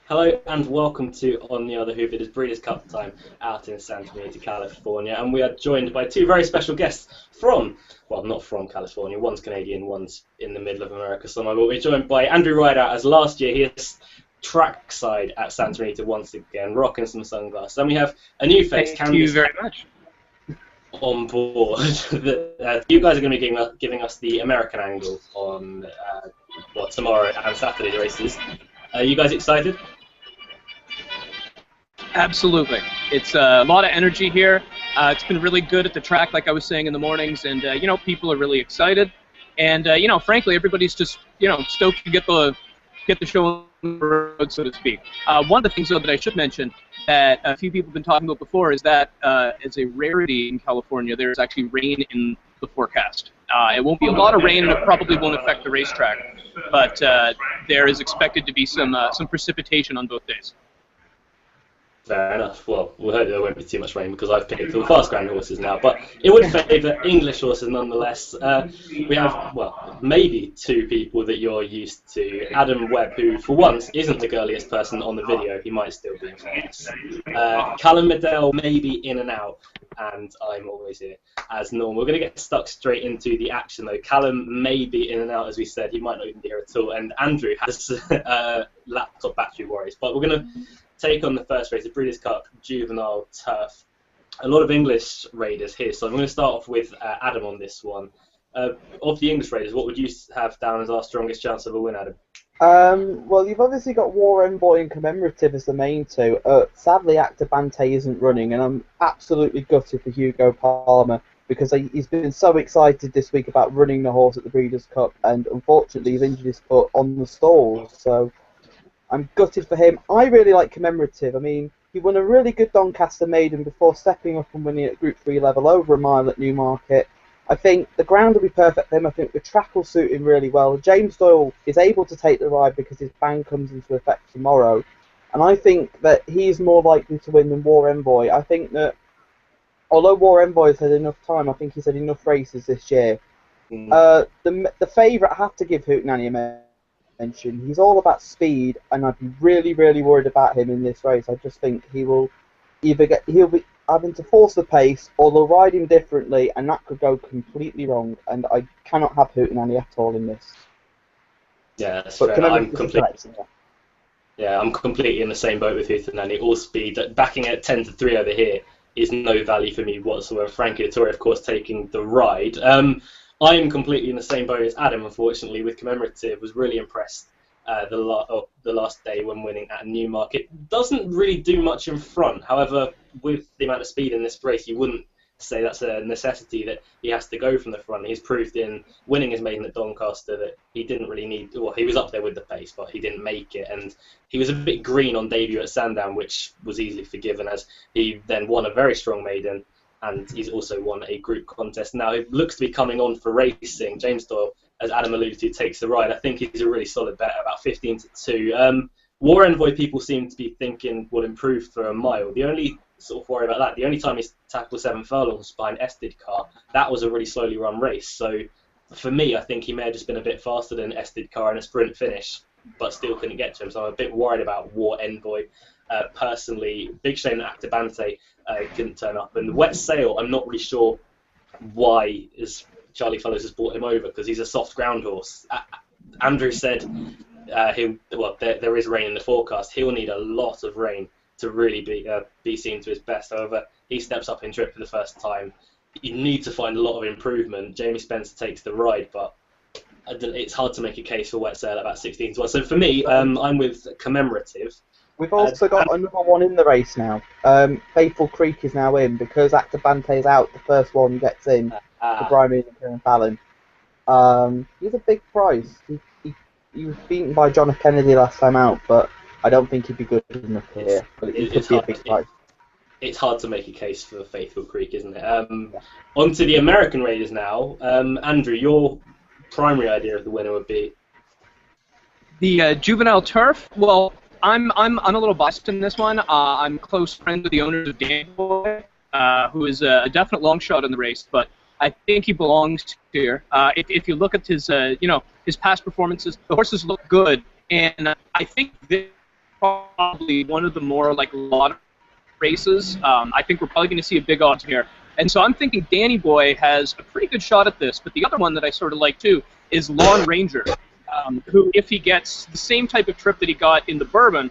Hello and welcome to On the Other Hoof. It is Breeders' Cup time out in Santa Anita, California, and we are joined by two very special guests from, well, not from California. One's Canadian, one's in the middle of America somewhere. But we're joined by Andrew Rideout, as last year he is trackside at Santa Anita once again, rocking some sunglasses. And we have a new face, Thank you very much. on board. You guys are going to be giving us the American angle on tomorrow and Saturday's races. Are you guys excited? Absolutely. It's a lot of energy here. It's been really good at the track, like I was saying in the mornings, and people are really excited. And frankly, everybody's just stoked to get the show on the road, so to speak. One of the things though that I should mention that a few people have been talking about before is that as a rarity in California, there's actually rain in the forecast. It won't be a lot of rain, and it probably won't affect the racetrack, but there is expected to be some precipitation on both days. Fair enough. Well, we'll hope there won't be too much rain because I've picked all fast ground horses now, but it would favour English horses nonetheless. We have, well, maybe two people that you're used to. Adam Webb, who for once isn't the girliest person on the video, he might still be in fairness. Callum Medell, maybe in and out, and I'm always here as normal. We're going to get stuck straight into the action though. Callum may be in and out, as we said, he might not even be here at all, and Andrew has laptop battery worries, but we're going to take on the first race, the Breeders' Cup Juvenile Turf. A lot of English raiders here, so I'm going to start off with Adam on this one. Of the English raiders, what would you have down as our strongest chance of a win, Adam? Well, you've obviously got War Envoy and Commemorative as the main two. Sadly, Actor Bante isn't running, and I'm absolutely gutted for Hugo Palmer because he's been so excited this week about running the horse at the Breeders' Cup, and unfortunately he's injured his foot on the stalls, so I'm gutted for him. I really like Commemorative. I mean, he won a really good Doncaster maiden before stepping up and winning at Group 3 level over a mile at Newmarket. I think the ground will be perfect for him. I think the track will suit him really well. James Doyle is able to take the ride because his ban comes into effect tomorrow. And I think that he's more likely to win than War Envoy. I think that, although War Envoy has had enough time, I think he's had enough races this year. The favourite, I have to give Hootenanny a mention. He's all about speed, and I'd be really, really worried about him in this race. I just think he'll be having to force the pace, or they'll ride him differently, and that could go completely wrong. And I cannot have Hootenanny at all in this. Yeah, that's fair. I'm completely in the same boat with Hootenanny. All speed, backing at 10-3 over here is no value for me whatsoever. Frankie Dettori, of course, taking the ride. I am completely in the same boat as Adam, unfortunately, with Commemorative. Was really impressed the last day when winning at Newmarket. Doesn't really do much in front. However, with the amount of speed in this race, you wouldn't say that's a necessity that he has to go from the front. He's proved in winning his maiden at Doncaster that he didn't really need, well, he was up there with the pace, but he didn't make it. And he was a bit green on debut at Sandown, which was easily forgiven as he then won a very strong maiden. And he's also won a group contest. Now, he looks to be coming on for racing. James Doyle, as Adam alluded to, takes the ride. I think he's a really solid bet, about 15-2. War Envoy, people seem to be thinking will improve for a mile. The only sort of worry about that, the only time he's tackled 7 furlongs behind Estid Car, that was a really slowly run race. So for me, I think he may have just been a bit faster than Estid Car in a sprint finish, but still couldn't get to him. So I'm a bit worried about War Envoy. Personally, big shame that Actor Bante couldn't turn up. And Wet Sail, I'm not really sure why Charlie Fellows has brought him over, because he's a soft ground horse. Andrew said there is rain in the forecast. He'll need a lot of rain to really be seen to his best. However, he steps up in trip for the first time. You need to find a lot of improvement. Jamie Spencer takes the ride, but it's hard to make a case for Wet Sail at about 16-1. So for me, I'm with Commemorative. We've also got another one in the race now. Faithful Creek is now in because Actor Bante is out. The first one gets in for Brimey and Kieran Fallon. He's a big prize. He was beaten by John F. Kennedy last time out, but I don't think he'd be good enough here. But it could be a big prize. It's hard to make a case for Faithful Creek, isn't it? On to the American Raiders now. Andrew, your primary idea of the winner would be? The Juvenile Turf. Well, I'm a little biased in this one. I'm close friend with the owners of Dan Boy, who is a definite long shot in the race, but I think he belongs here. If you look at his his past performances, the horses look good, and I think this probably one of the more like lot races. I think we're probably going to see a big odds here. And so I'm thinking Danny Boy has a pretty good shot at this. But the other one that I sort of like too is Lawn Ranger, who, if he gets the same type of trip that he got in the Bourbon,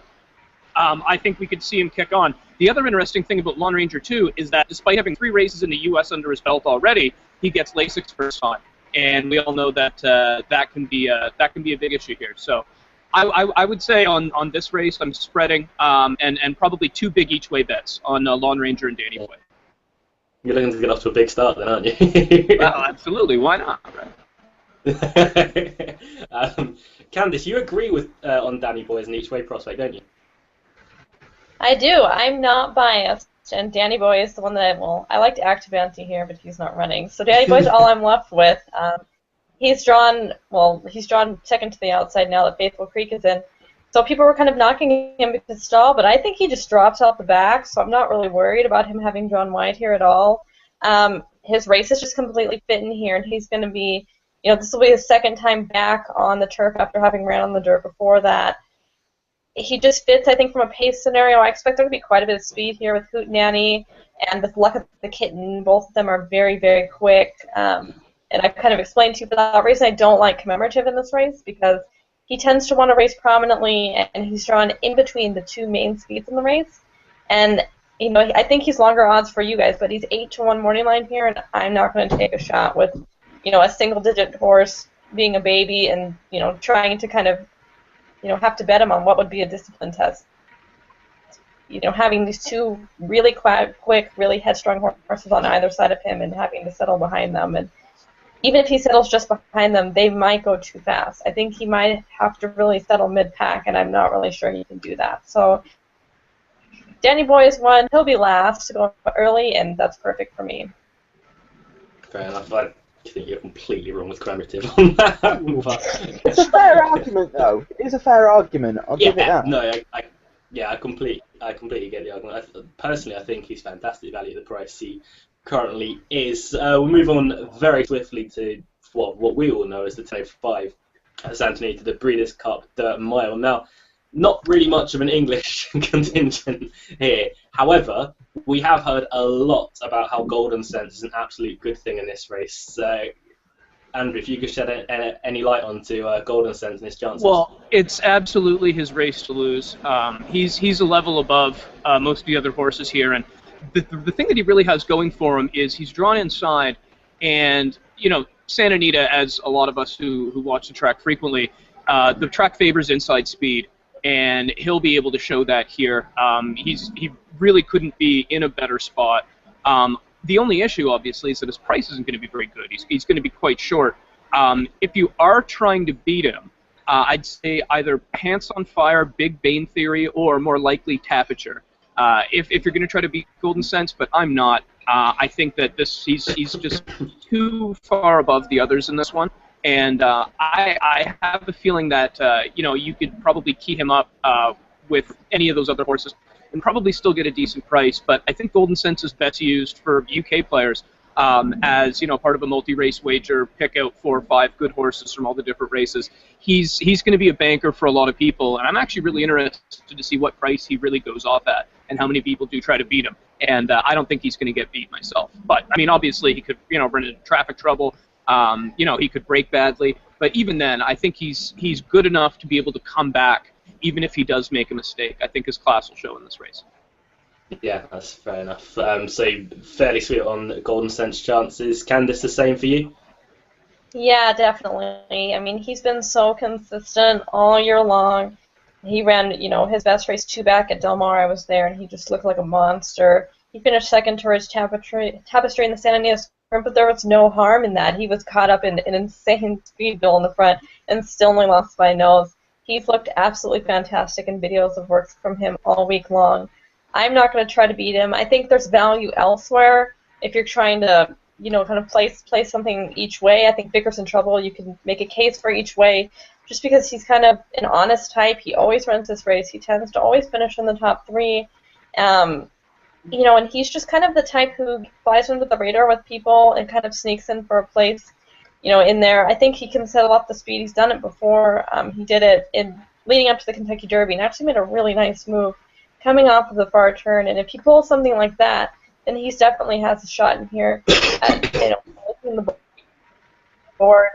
I think we could see him kick on. The other interesting thing about Lawn Ranger too is that despite having 3 races in the U.S. under his belt already, he gets LASIK's first time, and we all know that that can be a big issue here. So I would say on this race I'm spreading and probably 2 big each way bets on Lawn Ranger and Danny Boy. You're looking to get off to a big start then, aren't you? Well, absolutely. Why not? Right. Candice, you agree with on Danny Boy as an each way prospect, don't you? I do. I'm not biased, and Danny Boy is the one that I liked Activante here, but he's not running. So Danny Boy's all I'm left with. He's drawn second to the outside now that Faithful Creek is in. So people were kind of knocking him because stall, but I think he just drops out the back, so I'm not really worried about him having drawn wide here at all. His race is just completely fit in here, and he's going to be, this will be his second time back on the turf after having ran on the dirt before that. He just fits, I think, from a pace scenario. I expect there to be quite a bit of speed here with Hootenanny and with Luck of the Kitten. Both of them are very, very quick. And I've kind of explained to you for that reason I don't like Commemorative in this race, because he tends to want to race prominently, and he's drawn in between the 2 main speeds in the race. And, I think he's longer odds for you guys, but he's 8-1 morning line here, and I'm not going to take a shot with, a single-digit horse being a baby and, trying to kind of, have to bet him on what would be a discipline test. Having these 2 really quick, really headstrong horses on either side of him and having to settle behind them. And even if he settles just behind them, they might go too fast. I think he might have to really settle mid-pack, and I'm not really sure he can do that. So Danny Boy is one. He'll be last to go early, and that's perfect for me. Fair enough. I think you're completely wrong with Commemorative on that. It's a fair argument, though. It is a fair argument. I'll give it that. No, I completely get the argument. Personally, I think he's fantastic value at the price he currently is. We'll move on very swiftly to what we all know as the 10.05 at Santa Anita, the Breeders' Cup Dirt Mile. Now, not really much of an English contingent here. However, we have heard a lot about how Golden Sense is an absolute good thing in this race. Andrew, if you could shed any light onto Golden Sense and his chances. Well, it's absolutely his race to lose. He's a level above most of the other horses here, and the thing that he really has going for him is he's drawn inside, and Santa Anita, as a lot of us who watch the track frequently, the track favors inside speed, and he'll be able to show that here. He really couldn't be in a better spot. The only issue, obviously, is that his price isn't going to be very good. He's going to be quite short. If you are trying to beat him, I'd say either Pants on Fire, Big Bane Theory, or more likely Tapiture. If you're going to try to beat Golden Sense, but I'm not. I think that he's just too far above the others in this one. And I have a feeling that you could probably key him up with any of those other horses and probably still get a decent price. But I think Golden Sense is best used for UK players as part of a multi-race wager. Pick out 4 or 5 good horses from all the different races. He's going to be a banker for a lot of people, and I'm actually really interested to see what price he really goes off at and how many people do try to beat him. And I don't think he's going to get beat myself. But I mean, obviously he could run into traffic trouble. He could break badly, but even then, I think he's good enough to be able to come back, even if he does make a mistake. I think his class will show in this race. Yeah, that's fair enough. So fairly sweet on Golden Sense chances. Candice, the same for you? Yeah, definitely. I mean, he's been so consistent all year long. He ran, his best race 2 back at Del Mar. I was there, and he just looked like a monster. He finished second towards Tapestry in the Santa Anita Sprint, but there was no harm in that. He was caught up in an insane speed bill in the front and still only lost by a nose. He's looked absolutely fantastic in videos of work from him all week long. I'm not going to try to beat him. I think there's value elsewhere if you're trying to, kind of place something each way. I think Vickers in Trouble, you can make a case for each way just because he's kind of an honest type. He always runs this race. He tends to always finish in the top 3. And he's just kind of the type who flies under the radar with people and kind of sneaks in for a place, in there. I think he can settle up the speed. He's done it before. He did it in leading up to the Kentucky Derby and actually made a really nice move coming off of the far turn. And if he pulls something like that, then he definitely has a shot in here at, making the board.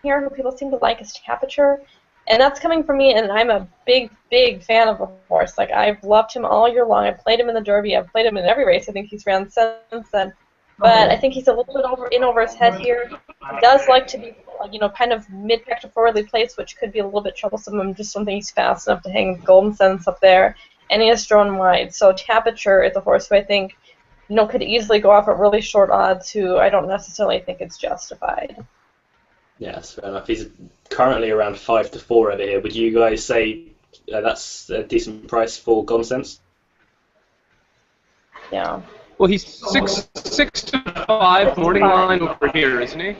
Here, who people seem to like is Tapiture. And that's coming from me, and I'm a big, big fan of the horse. Like, I've loved him all year long. I've played him in the Derby. I've played him in every race I think he's ran since then. But I think he's a little bit over his head here. He does like to be, kind of mid-pack to forwardly placed, which could be a little bit troublesome. I just don't think he's fast enough to hang Golden Sense up there. And he is thrown wide. So Tapiture is a horse who I think, could easily go off at really short odds, who I don't necessarily think it's justified. Yeah, that's fair enough. He's currently around 5-4 over here. Would you guys say that's a decent price for Golden Sense? Yeah. Well, he's 6-5 morning line over here, isn't he?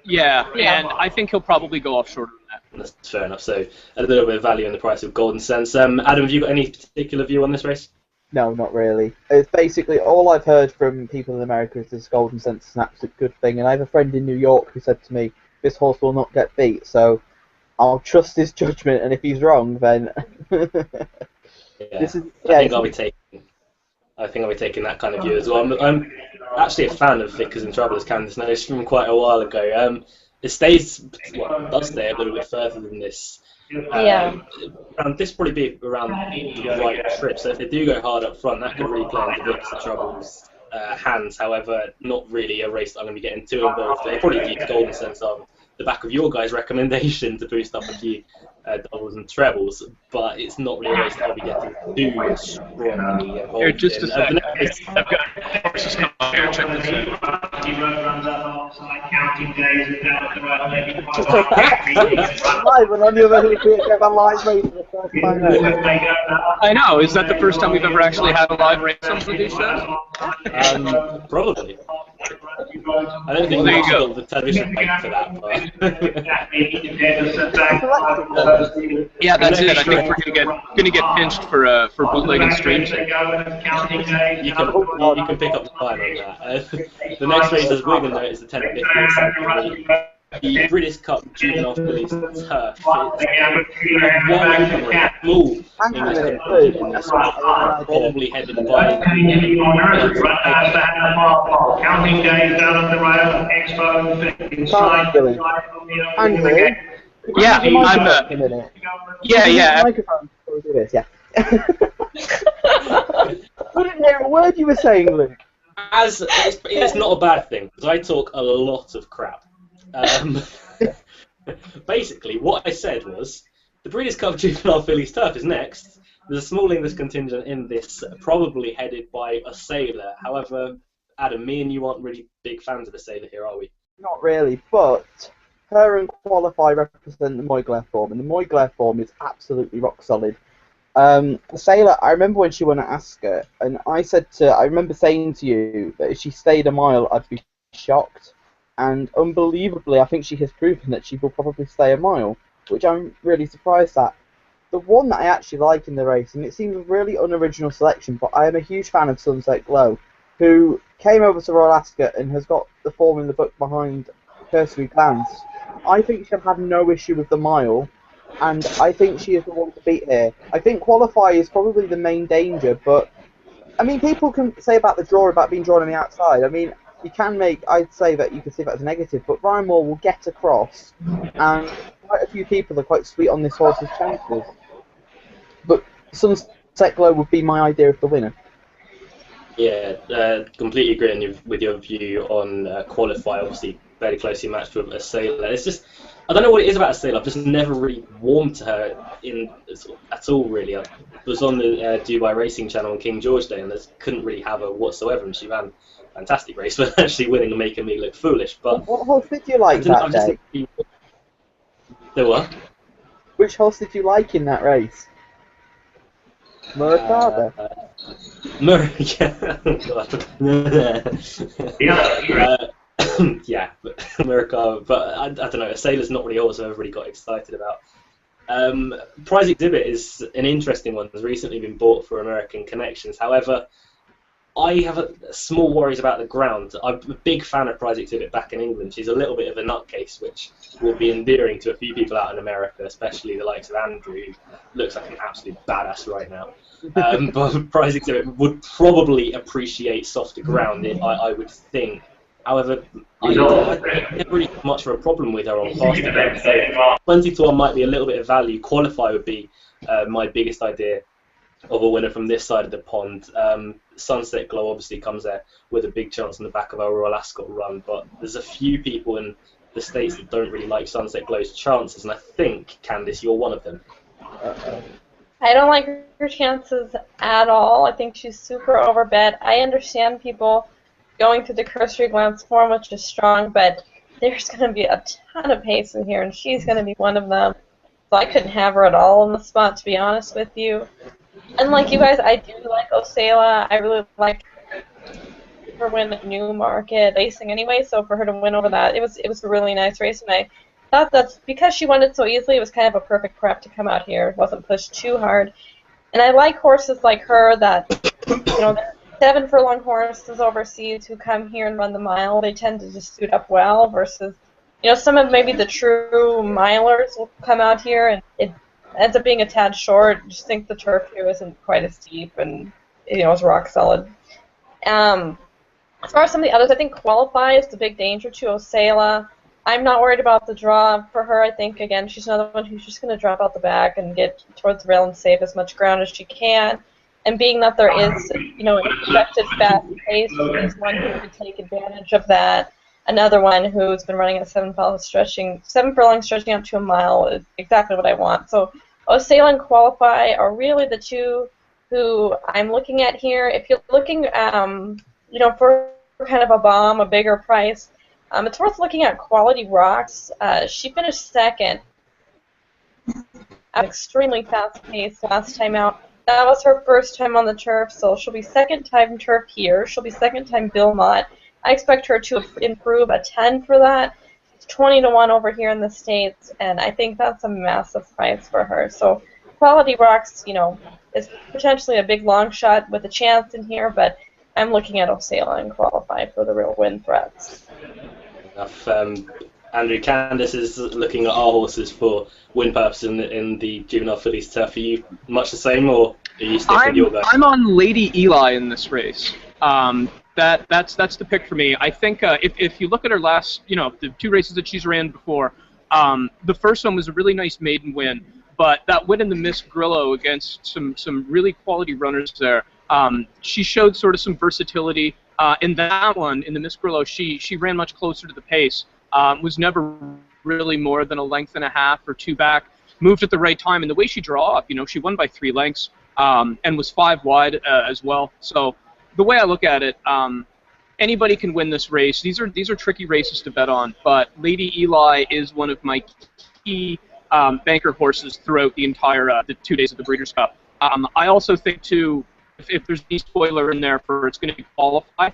Yeah, and I think he'll probably go off shorter than that. That's fair enough. So a little bit of value in the price of Golden Sense. Adam, have you got any particular view on this race? No, not really. It's basically all I've heard from people in America is this Golden Sense is an absolute good thing, and I have a friend in New York who said to me, this horse will not get beat, so I'll trust his judgment, and if he's wrong, then I think I'll be taking that kind of view as well. I'm actually a fan of Vickers and Trouble, as Candice knows from quite a while ago. It does stay a little bit further than this. This probably be around the right trip. So if they do go hard up front, that could really play into Vickers and Trouble's hands. However, not really a race that I'm going to be getting too involved. They probably use Golden Sense on the back of your guys' recommendation to boost up a few doubles and trebles, but it's not really a race that I'll be getting too strongly involved Here, just in. a second. I've got horses coming here. Check this live and on the other hand, we have a live race for the first time out. I know. Is that the first time we've ever actually had a live race on one of these shows? Probably. I don't think we've got the television right for that, but... Yeah, that's it. I think we're gonna get pinched for bootlegging streams. You can pick up the time on that. The next race is Wigan, though, is the 10th. The British Cup Juvenile Fillies Turf. It's one probably headed by. Counting days down on the rail, Expo, Andrew? Yeah, yeah. Microphone before we do this, yeah. We didn't hear a word you were saying, Luke. It's not a bad thing, because I talk a lot of crap. Basically, what I said was, the Breeders' Cup Juvenile Fillies Turf is next. There's a small English contingent in this, probably headed by a sailor. However, Adam, me and you aren't really big fans of a sailor here, are we? Not really, but her and Qualify represent the Moyglare form, and the Moyglare form is absolutely rock solid. The sailor, I remember when she won at Ascot, and I remember saying to you that if she stayed a mile, I'd be shocked. And unbelievably, I think she has proven that she will probably stay a mile, which I'm really surprised at. The one that I actually like in the race, and it seems a really unoriginal selection, but I am a huge fan of Sunset Glow, who came over to Royal Ascot and has got the form in the book behind Cursory Glance. I think she'll have no issue with the mile, and I think she is the one to beat here. I think Qualify is probably the main danger, but, I mean, people can say about the draw, about being drawn on the outside. I mean, I'd say that you could see that as a negative, but Ryan Moore will get across, and quite a few people are quite sweet on this horse's chances. But Sunset Glow would be my idea of the winner. Yeah, completely agree with your view on Qualify, obviously very closely matched with a sailor. It's just, I don't know what it is about a sailor, I've just never really warmed to her at all, really. I was on the Dubai Racing Channel on King George Day, and I couldn't really have her whatsoever, and she ran fantastic race, but actually winning and making me look foolish. But what horse did you like that day? The what? Which horse did you like in that race? Murakaba. Yeah, Murakaba. But I don't know. A sailor's not really a horse I've ever really got excited about. Prize Exhibit is an interesting one. Has recently been bought for American connections. However, I have small worries about the ground. I'm a big fan of Prize Exhibit back in England. She's a little bit of a nutcase, which will be endearing to a few people out in America, especially the likes of Andrew, who looks like an absolute badass right now. But Prize Exhibit would probably appreciate softer ground, I would think. However, I never really have much of a problem with her on faster ground. So 20-1 might be a little bit of value. Qualify would be my biggest idea of a winner from this side of the pond. Sunset Glow obviously comes there with a big chance on the back of our Royal Ascot run, but there's a few people in the States that don't really like Sunset Glow's chances, and I think, Candice, you're one of them. I don't like her chances at all. I think she's super overbet. I understand people going through the cursory glance form, which is strong, but there's going to be a ton of pace in here, and she's going to be one of them. So I couldn't have her at all in the spot, to be honest with you. And like you guys, I do like Osela. I really like her win at Newmarket racing anyway, so for her to win over that, it was a really nice race, and I thought that because she won it so easily, it was kind of a perfect prep to come out here. It wasn't pushed too hard. And I like horses like her that, you know, 7 furlong horses overseas who come here and run the mile. They tend to just suit up well versus, you know, some of maybe the true milers will come out here and it ends up being a tad short. I just think the turf here isn't quite as deep and, you know, it's rock solid. As far as some of the others, I think Qualify is the big danger to Osela. I'm not worried about the draw for her. I think, again, she's another one who's just going to drop out the back and get towards the rail and save as much ground as she can. And being that there is, you know, an expected fast pace, she's one who could take advantage of that. Another one who's been running at 7 furlong stretching out to a mile is exactly what I want. So Osela and Qualify are really the two who I'm looking at here. If you're looking, you know, for kind of a bomb, a bigger price, it's worth looking at Quality Rocks. She finished second at extremely fast pace last time out. That was her first time on the turf, so she'll be second time turf here. She'll be second time Bilmont. I expect her to improve a 10 for that. It's 20-1 over here in the States, and I think that's a massive price for her. So Quality Rocks, you know, is potentially a big long shot with a chance in here, but I'm looking at Osela and Qualify for the real win threats. Enough. Andrew, Candice is looking at our horses for win purposes in the Juvenile Fillies Turf. Are you much the same, or are you sticking with your guy? I'm on Lady Eli in this race. That's the pick for me. I think if you look at her last, you know, the 2 races that she's ran before, the first one was a really nice maiden win, but that win in the Miss Grillo against some really quality runners there, she showed sort of some versatility. In that one, in the Miss Grillo, she ran much closer to the pace. Was never really more than a length and a half or 2 back. Moved at the right time, and the way she drew up, you know, she won by 3 lengths and was 5 wide as well. So the way I look at it, anybody can win this race. These are tricky races to bet on, but Lady Eli is one of my key banker horses throughout the entire the 2 days of the Breeders' Cup. I also think too, if there's any spoiler in there for it's going to qualify.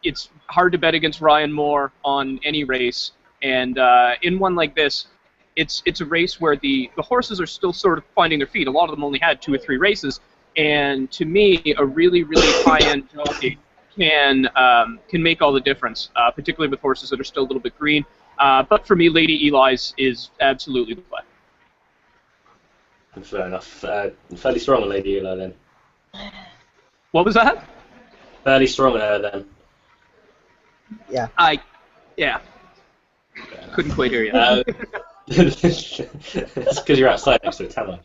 It's hard to bet against Ryan Moore on any race, and in one like this, it's a race where the horses are still sort of finding their feet. A lot of them only had 2 or 3 races, and to me, a really high-end jockey can make all the difference, particularly with horses that are still a little bit green. But for me, Lady Eli's is absolutely the play. Fair enough. Fairly strong on Lady Eli then. What was that? Fairly strong on her then. Yeah. Yeah. Couldn't quite hear you. It's because you're outside next to a tannoy.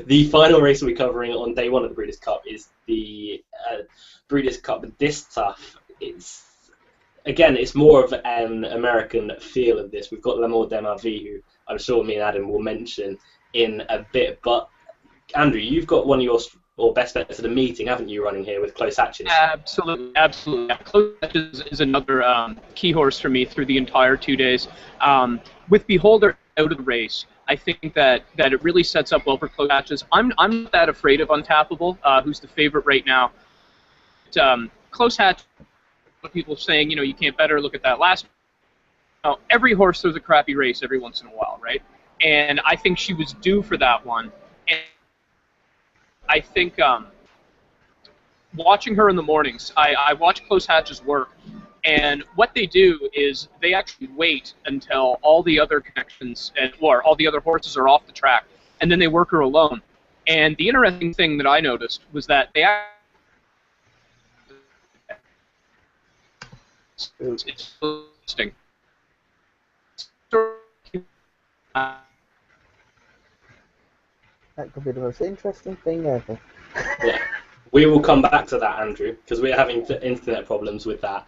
The final race we're covering on day 1 of the Breeders' Cup is the Breeders' Cup Distaff. It's more of an American feel of this. We've got L'Amour de ma Vie, who I'm sure me and Adam will mention in a bit. But Andrew, you've got one of your best bets of the meeting, haven't you, running here with Close Hatches? Absolutely. Close Hatches is another key horse for me through the entire 2 days. With Beholder out of the race, I think that it really sets up well for Close Hatches. I'm not that afraid of Untappable, who's the favorite right now. Close Hatches, people saying, you know, you can't bet her, look at that last. Every horse throws a crappy race every once in a while, right? And I think she was due for that one. And I think watching her in the mornings, I watch Close Hatch's work, and what they do is they actually wait until all the other connections or all the other horses are off the track, and then they work her alone. And the interesting thing that I noticed was that they it's interesting. That could be the most interesting thing ever. Yeah, we will come back to that, Andrew, because we're having internet problems with that.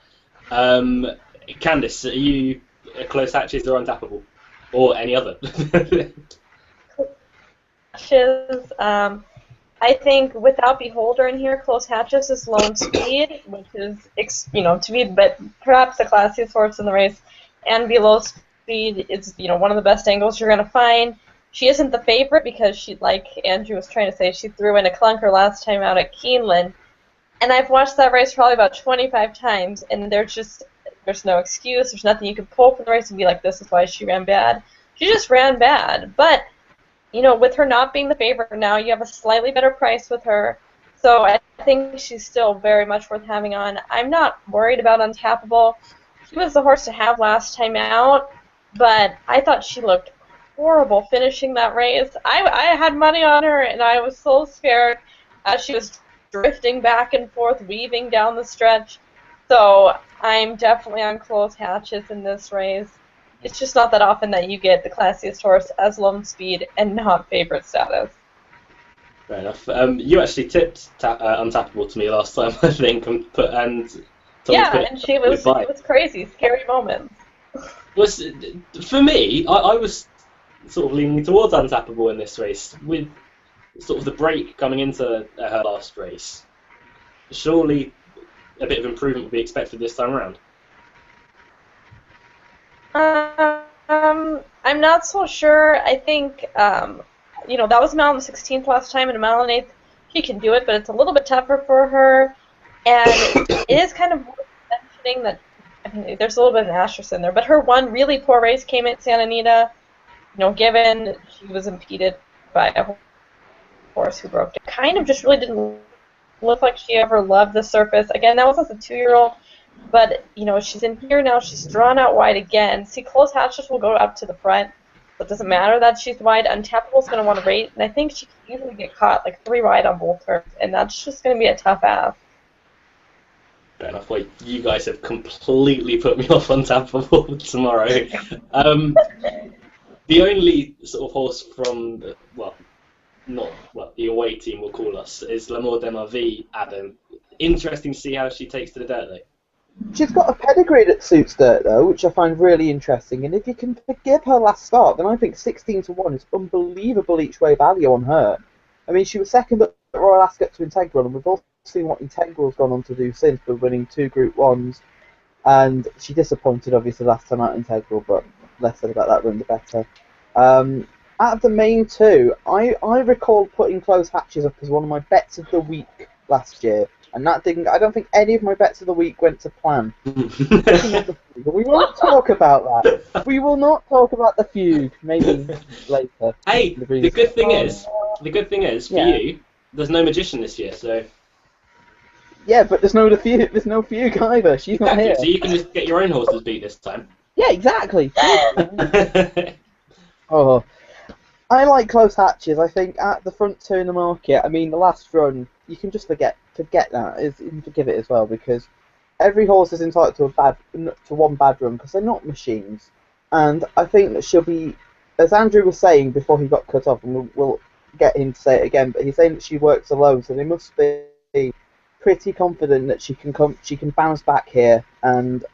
Candice, are you Close Hatches or Untappable, or any other? Hatches, I think without Beholder in here, Close Hatches is Lone Speed, which is, to me, but perhaps the classiest horse in the race. And below Speed is, one of the best angles you're going to find. She isn't the favorite because she, like Andrew was trying to say, she threw in a clunker last time out at Keeneland. And I've watched that race probably about 25 times, and there's no excuse. There's nothing you can pull from the race and be like, this is why she ran bad. She just ran bad. But with her not being the favorite now, you have a slightly better price with her. So I think she's still very much worth having on. I'm not worried about Untappable. She was the horse to have last time out, but I thought she looked horrible finishing that race. I had money on her, and I was so scared as she was drifting back and forth, weaving down the stretch. So I'm definitely on Close Hatches in this race. It's just not that often that you get the classiest horse as Lone Speed and not favorite status. Fair enough. You actually tipped Untappable to me last time, I think, and she was it was crazy, scary moments. For me, I was sort of leaning towards Untappable in this race with sort of the break coming into her last race. Surely a bit of improvement would be expected this time around. I'm not so sure. I think, that was a mile and 16th last time, and a mile and 8th. She can do it, but it's a little bit tougher for her. And it is kind of worth mentioning that, there's a little bit of an asterisk in there, but her one really poor race came at Santa Anita, given she was impeded by a horse who broke it. Kind of just really didn't look like she ever loved the surface. Again, that was as a 2-year-old. But, she's in here now. She's drawn out wide again. See, Close Hatches will go up to the front. So it doesn't matter that she's wide. Untappable's going to want to rate. And I think she can easily get caught, like 3 wide on both turns. And that's just going to be a tough ask. Fair enough. Well, you guys have completely put me off Untappable tomorrow. The only sort of horse from, the away team will call us, is L'Amour de ma Vie, Adam. Interesting to see how she takes to the dirt, though. She's got a pedigree that suits dirt, though, which I find really interesting. And if you can forgive her last start, then I think 16-1 is unbelievable each-way value on her. She was second at Royal Ascot to Integral, and we've all seen what Integral's gone on to do since, with winning 2 Group 1s. And she disappointed, obviously, last time out Integral, but less said about that run, the better. Out of the main 2, I recall putting Close Hatches up as one of my bets of the week last year. And that didn't. I don't think any of my bets of the week went to plan. We won't talk about that. We will not talk about the feud. Maybe later. Hey, the good thing is for you, there's no magician this year, so. Yeah, but there's no feud. There's no feud either. She's not here. So you can just get your own horses beat this time. Yeah, exactly. Oh, I like Close Hatches. I think at the front 2 in the market. The last run. You can just forget that. You can forgive it as well, because every horse is entitled to one bad run because they're not machines. And I think that she'll be, as Andrew was saying before he got cut off, and we'll get him to say it again, but he's saying that she works alone, so they must be pretty confident that she can bounce back here. And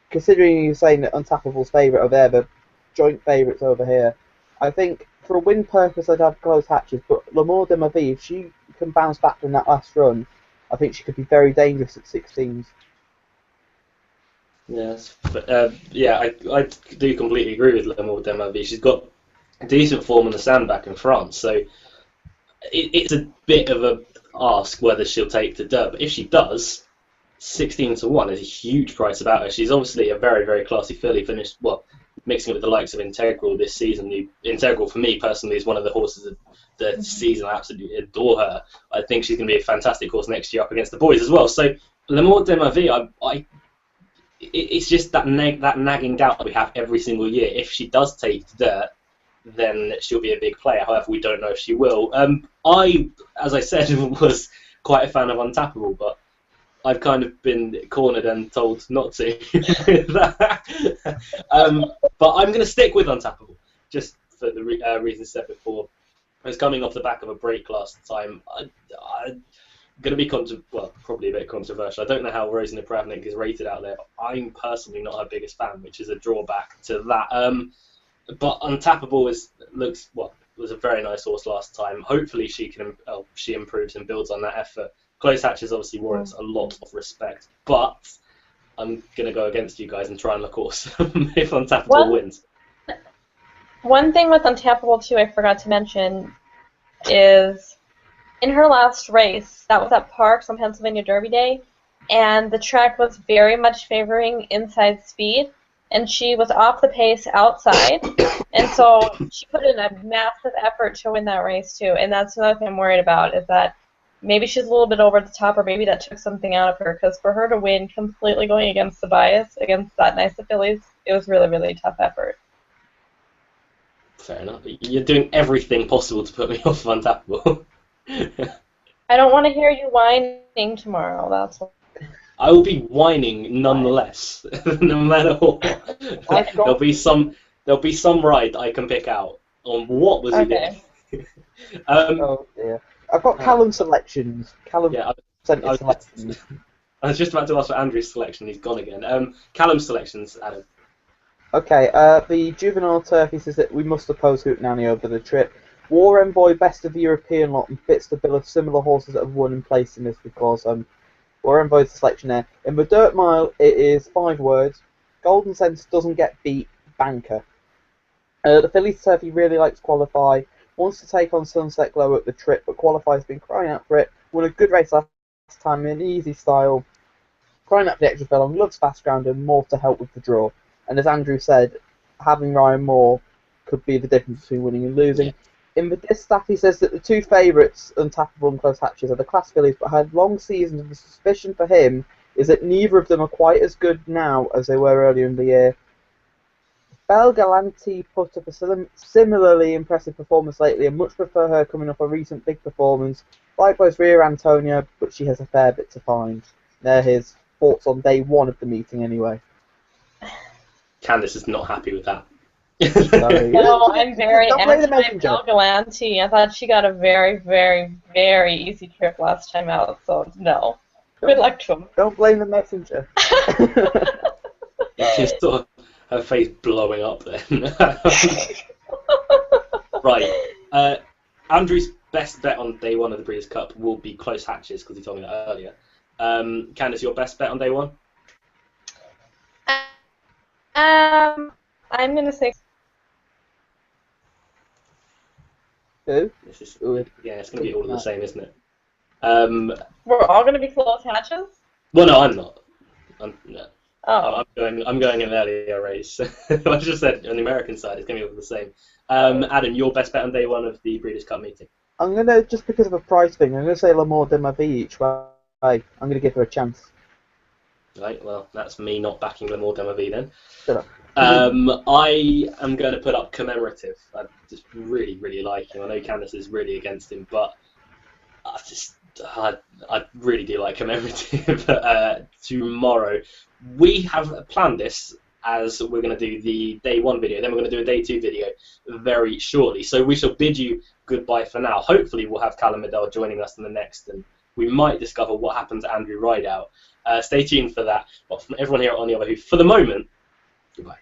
considering you're saying that Untappable's favourite over there, the joint favourites over here, I think for a win purpose I'd have Close Hatches, but L'Amour de ma Vie, if she can bounce back from that last run, I think she could be very dangerous at 16s. Yes, but I do completely agree with L'Amour de ma Vie. She's got decent form on the sandback in France, so it's a bit of a ask whether she'll take to dirt. But if she does, 16-1 is a huge price about her. She's obviously a very, very classy filly. Finished mixing it with the likes of Integral this season. Integral, for me personally, is one of the horses of the season. I absolutely adore her. I think she's going to be a fantastic horse next year up against the boys as well. So L'Amour de ma Vie, it's just that nagging doubt that we have every single year. If she does take dirt, then she'll be a big player. However, we don't know if she will. I, as I said, was quite a fan of Untappable, but I've kind of been cornered and told not to. But I'm going to stick with Untappable, just for the reasons said before. I was coming off the back of a break last time. I'm going to be probably a bit controversial. I don't know how Rosie Napravnik is rated out there. I'm personally not her biggest fan, which is a drawback to that. But Untappable was a very nice horse last time. Hopefully she improves and builds on that effort. Close Hatches obviously warrants a lot of respect, but I'm going to go against you guys and try and look awesome if Untappable wins. One thing with Untappable, too, I forgot to mention, is in her last race, that was at Parks on Pennsylvania Derby Day, and the track was very much favoring inside speed, and she was off the pace outside, and so she put in a massive effort to win that race, too, and that's another thing I'm worried about, is that maybe she's a little bit over the top, or maybe that took something out of her, because for her to win completely going against the bias, against that nice of Fillies, it was really, really tough effort. Fair enough. You're doing everything possible to put me off Untappable. I don't want to hear you whining tomorrow, that's what. I will be whining nonetheless, no matter what. There'll be some ride I can pick out on what was he doing. Oh dear. I've got Callum selections. Callum selections. I was just about to ask for Andrew's selection. He's gone again. Callum's selections, Adam. Okay. The Juvenile Turf, he says that we must oppose Hoot Nanny over the trip. War Envoy, best of the European lot, and fits the bill of similar horses that have won and placed in this because War Envoy's the selection there. In the Dirt Mile, it is 5 words. Golden Sense doesn't get beat. Banker. The Fillies Turf, he really likes Qualify. Wants to take on Sunset Glow at the trip, but Qualify's been crying out for it. Won a good race last time in easy style. Crying out for the extra furlong, loves fast ground and more to help with the draw. And as Andrew said, having Ryan Moore could be the difference between winning and losing. In the Distaff, he says that the 2 favourites, Untappable and Close Hatches, are the class fillies, but had long seasons, and the suspicion for him is that neither of them are quite as good now as they were earlier in the year. Belle Galante put up a similarly impressive performance lately, and much prefer her coming off a recent big performance. Likewise, Ria Antonia, but she has a fair bit to find. They're his thoughts on day 1 of the meeting, anyway. Candice is not happy with that. No, I'm very anti-Belle Galante. I thought she got a very, very, very easy trip last time out, so no. Good luck to him. Don't blame the messenger. She's sort of her face blowing up then. Right. Andrew's best bet on day 1 of the Breeders' Cup will be Close Hatches, because he told me that earlier. Candice, your best bet on day 1? I'm going to say... Who? It's going to be all the same, isn't it? We're all going to be Close Hatches? Well, no, I'm not. No. Oh. I'm going in an earlier race. I just said on the American side, it's going to be all the same. Adam, your best bet on day 1 of the Breeders' Cup meeting? I'm going to, just because of a price thing, I'm going to say L'Amour de ma Vie each way. I'm going to give her a chance. Right, well, that's me not backing L'Amour de ma Vie then. Shut up. I am going to put up Commemorative. I just really, really like him. I know Candice is really against him, but I really do like Commemorative tomorrow. We have planned this as we're going to do the day 1 video, then we're going to do a day 2 video very shortly. So we shall bid you goodbye for now. Hopefully we'll have Callum Medell joining us in the next, and we might discover what happened to Andrew Rideout. Stay tuned for that. But from everyone here on the other Hoof, for the moment, goodbye.